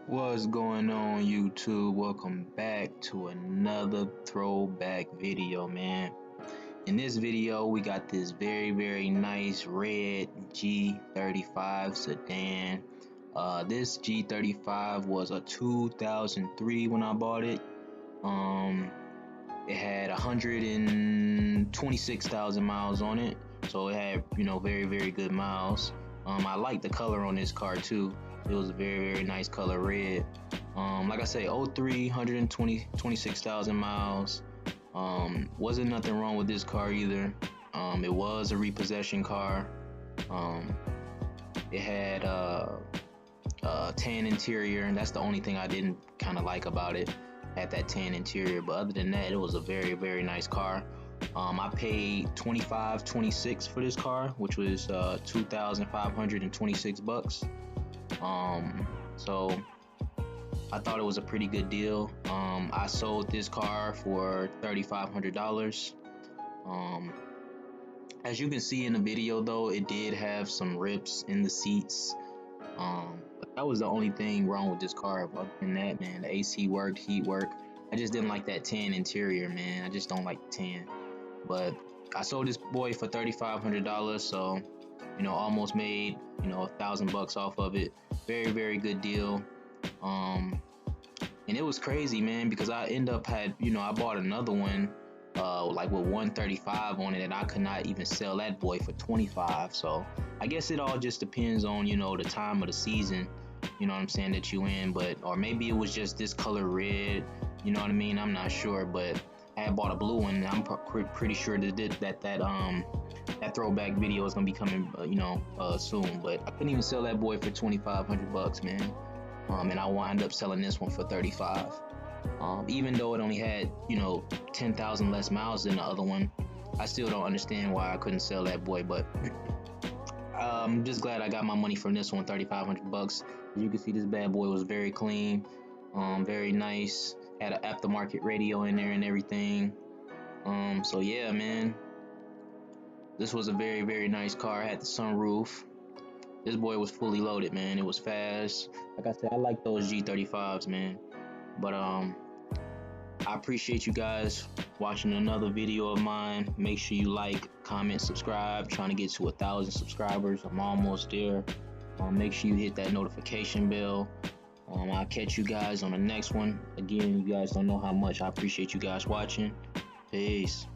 What's going on, YouTube? Welcome back to another throwback video, man. In this video, we got this very nice red G35 sedan. This G35 was a 2003 when I bought it. It had 126,000 miles on it, so it had, very good miles. I like the color on this car too. It was a very nice color, red. Like I say, 03, 26,000 miles. Wasn't nothing wrong with this car either. It was a repossession car. It had tan interior, and that's the only thing I didn't kind of like about it. Had that tan interior, but other than that, it was a very nice car. I paid $25.26 for this car, which was 2,526 bucks. So I thought it was a pretty good deal. I sold this car for $3,500. As you can see in the video though, it did have some rips in the seats. But that was the only thing wrong with this car. Other than that, man, the AC worked, heat worked. I just didn't like that tan interior, man. I just don't like the tan. But I sold this boy for $3,500, so almost made $1,000 off of it. Very good deal. And it was crazy, man, because I I bought another one like with 135 on it, and I could not even sell that boy for 25. So I guess it all just depends on the time of the season, what I'm saying, that you in. But or maybe it was just this color red, you know what I mean, I'm not sure. But I had bought a blue one, and I'm pretty sure that throwback video is gonna be coming soon. But I couldn't even sell that boy for 2,500 bucks, man. And I wound up selling this one for 35. Even though it only had 10,000 less miles than the other one, I still don't understand why I couldn't sell that boy. But I'm just glad I got my money from this one, 3,500 bucks. As you can see, this bad boy was very clean, very nice. Had an aftermarket radio in there and everything. So yeah, man, this was a very nice car. Had the sunroof. This boy was fully loaded, man. It was fast. Like I said, I like those G35s, man. But I appreciate you guys watching another video of mine. Make sure you like, comment, subscribe. Trying to get to 1,000 subscribers. I'm almost there. Make sure you hit that notification bell. I'll catch you guys on the next one. Again, you guys don't know how much I appreciate you guys watching. Peace.